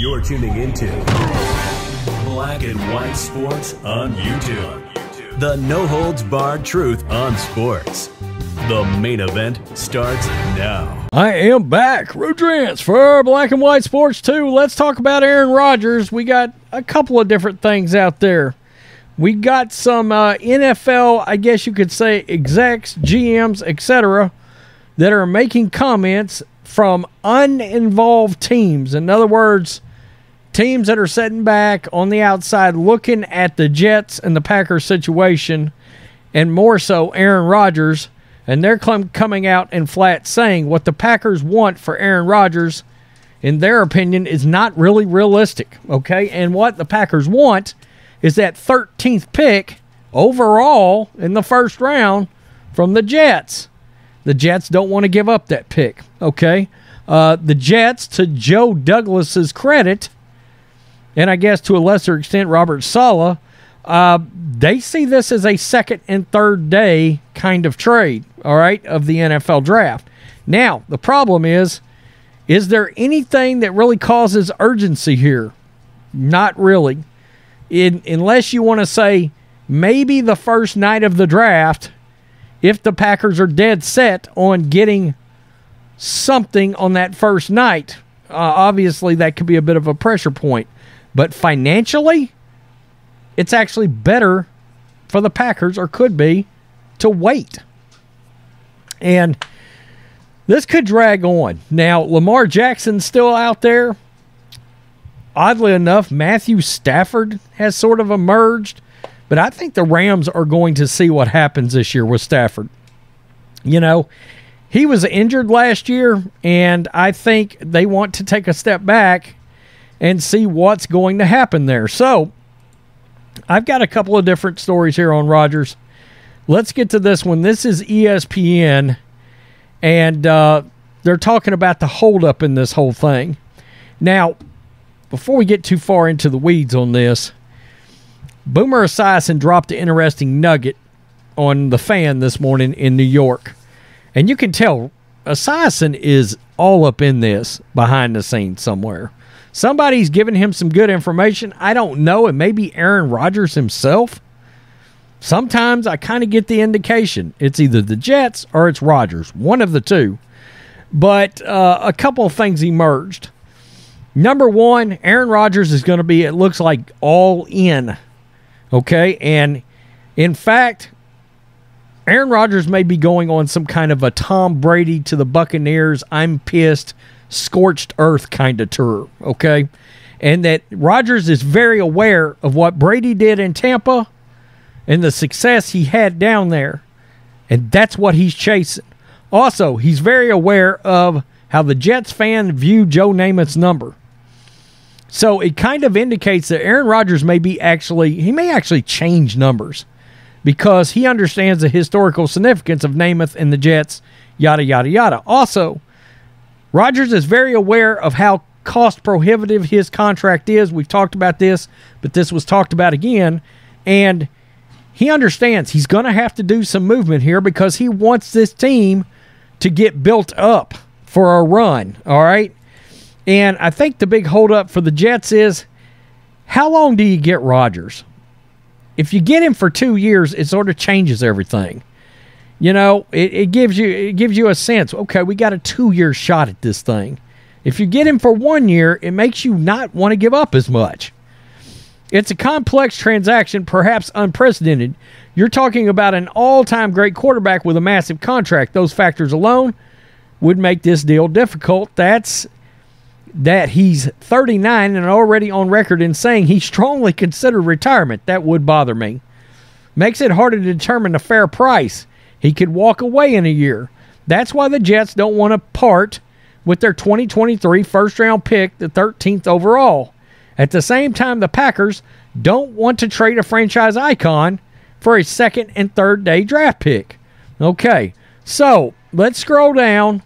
You're tuning into Black and White Sports on YouTube. The no-holds-barred truth on sports. The main event starts now. I am back. Rodgers for Black and White Sports 2. Let's talk about Aaron Rodgers. We got a couple of different things out there. We got some NFL, I guess you could say, execs, GMs, etc., that are making comments from uninvolved teams. In other words, teams that are sitting back on the outside looking at the Jets and the Packers situation, and more so Aaron Rodgers, and they're coming out and flat saying what the Packers want for Aaron Rodgers, in their opinion, is not really realistic, okay? And what the Packers want is that 13th pick overall in the first round from the Jets. The Jets don't want to give up that pick, okay? The Jets, to Joe Douglas's credit, and I guess to a lesser extent Robert Saleh, they see this as a second and third day kind of trade, all right, of the NFL draft. Now, the problem is there anything that really causes urgency here? Not really. Unless you want to say maybe the first night of the draft, if the Packers are dead set on getting something on that first night, obviously that could be a bit of a pressure point. But financially, it's actually better for the Packers, or could be, to wait. And this could drag on. Now, Lamar Jackson's still out there. Oddly enough, Matthew Stafford has sort of emerged. But I think the Rams are going to see what happens this year with Stafford. You know, he was injured last year, and I think they want to take a step back and see what's going to happen there. So, I've got a couple of different stories here on Rodgers. Let's get to this one. This is ESPN, and they're talking about the holdup in this whole thing. Now, before we get too far into the weeds on this, Boomer Esiason dropped an interesting nugget on the Fan this morning in New York. And you can tell Esiason is all up in this behind the scenes somewhere. Somebody's giving him some good information. I don't know. It may be Aaron Rodgers himself. Sometimes I kind of get the indication it's either the Jets or it's Rodgers. One of the two. But a couple of things emerged. Number one, Aaron Rodgers is going to be, it looks like, all in. Okay, and in fact, Aaron Rodgers may be going on some kind of a Tom Brady to the Buccaneers, I'm pissed, scorched earth kind of tour, okay? And that Rodgers is very aware of what Brady did in Tampa and the success he had down there, and that's what he's chasing. Also, he's very aware of how the Jets fan view Joe Namath's number. So it kind of indicates that Aaron Rodgers may actually change numbers because he understands the historical significance of Namath and the Jets, yada, yada, yada. Also, Rodgers is very aware of how cost prohibitive his contract is. We've talked about this, but this was talked about again. And he understands he's going to have to do some movement here because he wants this team to get built up for a run, all right? And I think the big holdup for the Jets is, how long do you get Rodgers? If you get him for 2 years, it sort of changes everything. You know, it gives you a sense, okay, we got a 2-year shot at this thing. If you get him for 1 year, it makes you not want to give up as much. It's a complex transaction, perhaps unprecedented. You're talking about an all-time great quarterback with a massive contract. Those factors alone would make this deal difficult. That's that he's 39 and already on record in saying he strongly considered retirement. That would bother me. Makes it harder to determine a fair price. He could walk away in a year. That's why the Jets don't want to part with their 2023 first-round pick, the 13th overall. At the same time, the Packers don't want to trade a franchise icon for a second and third day draft pick. Okay, so let's scroll down.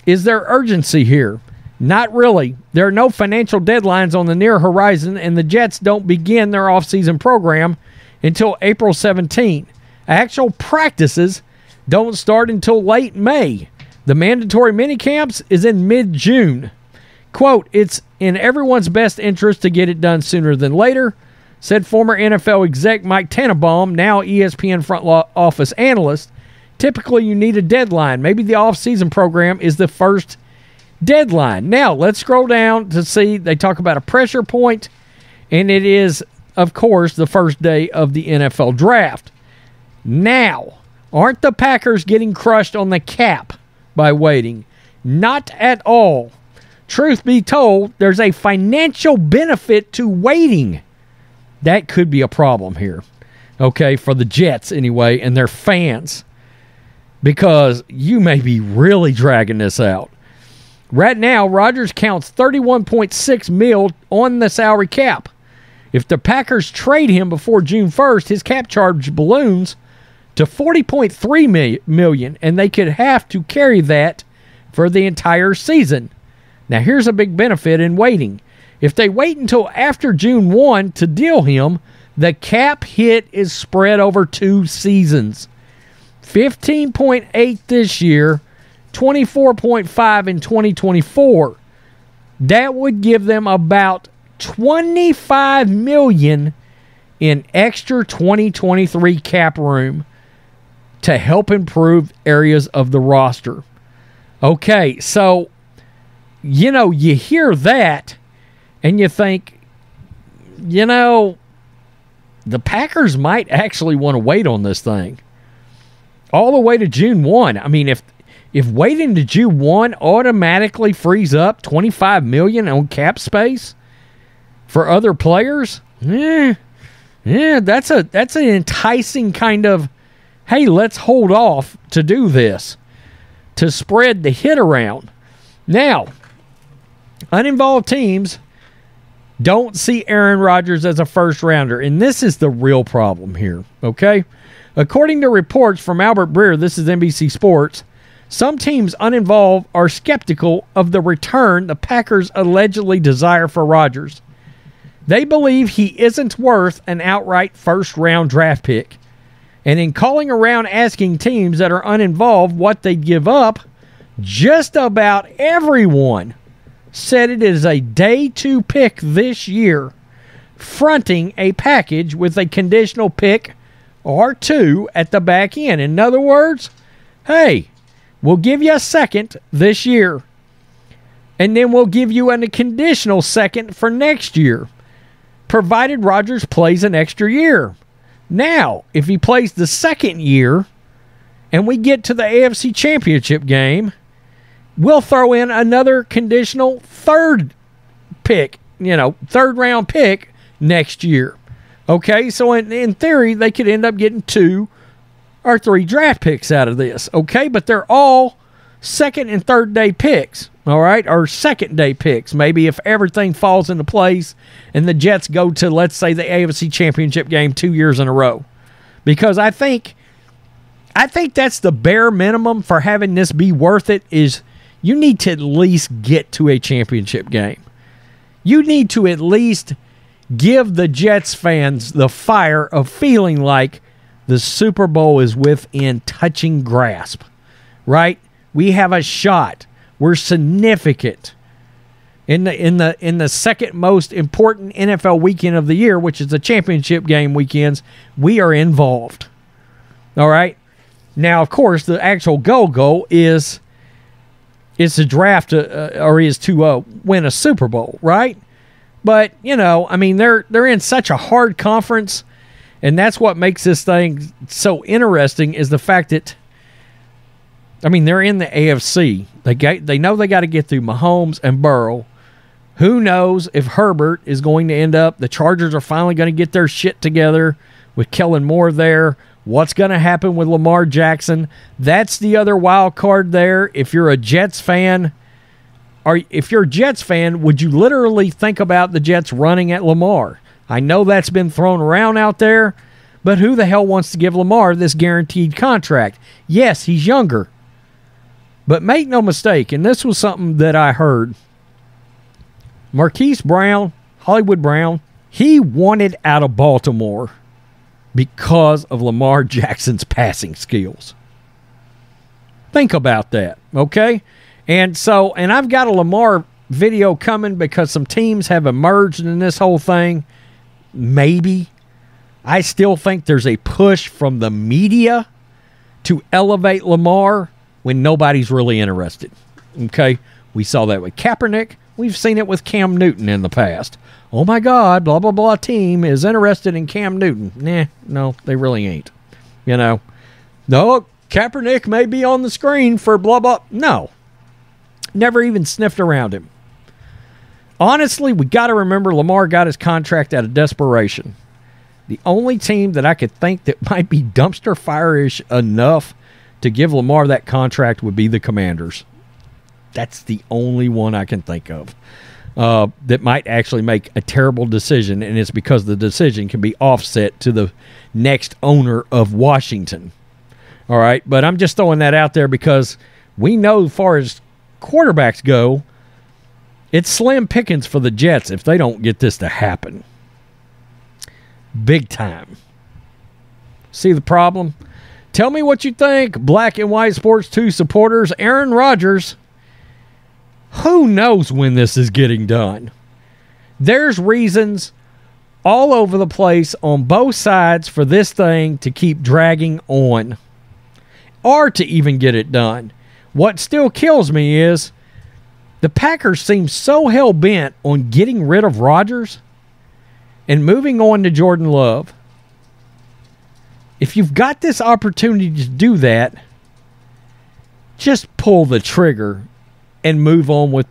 Is there urgency here? Not really. There are no financial deadlines on the near horizon, and the Jets don't begin their offseason program until April 17. Actual practices don't start until late May. The mandatory minicamps is in mid-June. Quote, "It's in everyone's best interest to get it done sooner than later," said former NFL exec Mike Tannenbaum, now ESPN front office analyst. "Typically, you need a deadline. Maybe the offseason program is the first deadline." Now, let's scroll down to see they talk about a pressure point, and it is, of course, the first day of the NFL draft. Now, aren't the Packers getting crushed on the cap by waiting? Not at all. Truth be told, there's a financial benefit to waiting. That could be a problem here, okay, for the Jets anyway and their fans, because you may be really dragging this out. Right now, Rodgers counts $31.6 million on the salary cap. If the Packers trade him before June 1st, his cap charge balloons to $40.3 million, and they could have to carry that for the entire season. Now, here's a big benefit in waiting. If they wait until after June 1 to deal him, the cap hit is spread over 2 seasons. 15.8 this year, 24.5 in 2024. That would give them about $25 million in extra 2023 cap room to help improve areas of the roster. Okay, so, you hear that and you think, the Packers might actually want to wait on this thing all the way to June 1. I mean, if waiting to June 1 automatically frees up $25 million on cap space for other players, that's an enticing kind of, hey, let's hold off to do this, to spread the hit around. Now, uninvolved teams don't see Aaron Rodgers as a first-rounder, and this is the real problem here, okay? According to reports from Albert Breer, this is NBC Sports, some teams uninvolved are skeptical of the return the Packers allegedly desire for Rodgers. They believe he isn't worth an outright first-round draft pick. And in calling around asking teams that are uninvolved what they'd give up, just about everyone said it is a day 2 pick this year, fronting a package with a conditional pick or 2 at the back end. In other words, hey, we'll give you a second this year, and then we'll give you a conditional second for next year, provided Rodgers plays an extra year. Now, if he plays the second year and we get to the AFC Championship game, we'll throw in another conditional third round pick next year. Okay, so in theory, they could end up getting 2 or 3 draft picks out of this. Okay, but they're all second and third day picks. All right, or second day picks. Maybe if everything falls into place and the Jets go to, let's say, the AFC Championship game 2 years in a row. Because I think that's the bare minimum for having this be worth it, is you need to at least get to a championship game. You need to at least give the Jets fans the fire of feeling like the Super Bowl is within touching grasp, right? We have a shot. We're significant in the second most important NFL weekend of the year, which is the championship game weekends. We are involved. All right. Now, of course, the actual goal is to draft or is to win a Super Bowl, right? But they're in such a hard conference, and that's what makes this thing so interesting. Is the fact that they're in the AFC. They know they got to get through Mahomes and Burrow. Who knows if Herbert is going to end up? The Chargers are finally going to get their shit together with Kellen Moore there. What's going to happen with Lamar Jackson? That's the other wild card there. If you're a Jets fan, would you literally think about the Jets running at Lamar? I know that's been thrown around out there, but who the hell wants to give Lamar this guaranteed contract? Yes, he's younger. But make no mistake, and this was something that I heard, Marquise Brown, Hollywood Brown, he wanted out of Baltimore because of Lamar Jackson's passing skills. Think about that, okay? And I've got a Lamar video coming because some teams have emerged in this whole thing? Maybe. I still think there's a push from the media to elevate Lamar when nobody's really interested. Okay? We saw that with Kaepernick. We've seen it with Cam Newton in the past. Oh my God, blah, blah, blah team is interested in Cam Newton. No, they really ain't. You know? No, Kaepernick may be on the screen for blah, blah. No. Never even sniffed around him. Honestly, we got to remember Lamar got his contract out of desperation. The only team that I could think that might be dumpster fire-ish enough to give Lamar that contract would be the Commanders. That's the only one I can think of that might actually make a terrible decision, and it's because the decision can be offset to the next owner of Washington. All right, but I'm just throwing that out there because we know as far as quarterbacks go, it's slim pickings for the Jets if they don't get this to happen. Big time. See the problem? Tell me what you think, Black and White Sports 2 supporters. Aaron Rodgers, who knows when this is getting done? There's reasons all over the place on both sides for this thing to keep dragging on or to even get it done. What still kills me is the Packers seem so hell-bent on getting rid of Rodgers and moving on to Jordan Love. If you've got this opportunity to do that, just pull the trigger and move on with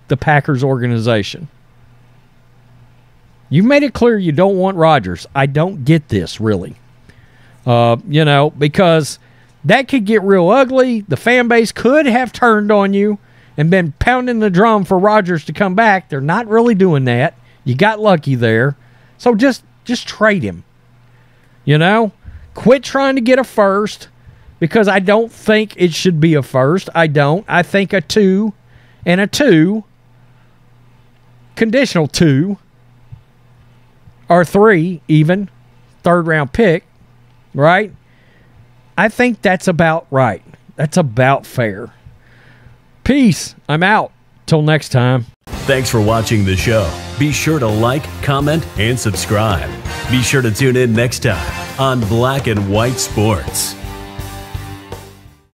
the Packers organization. You've made it clear you don't want Rodgers. I don't get this, really. Because that could get real ugly. The fan base could have turned on you and been pounding the drum for Rodgers to come back. They're not really doing that. You got lucky there. So just trade him. Quit trying to get a first, because I don't think it should be a first. I don't. I think a 2 and a 2, conditional 2, or 3 even, third-round pick, right? I think that's about right. That's about fair. Peace. I'm out. Till next time. Thanks for watching the show. Be sure to like, comment, and subscribe. Be sure to tune in next time on Black and White Sports.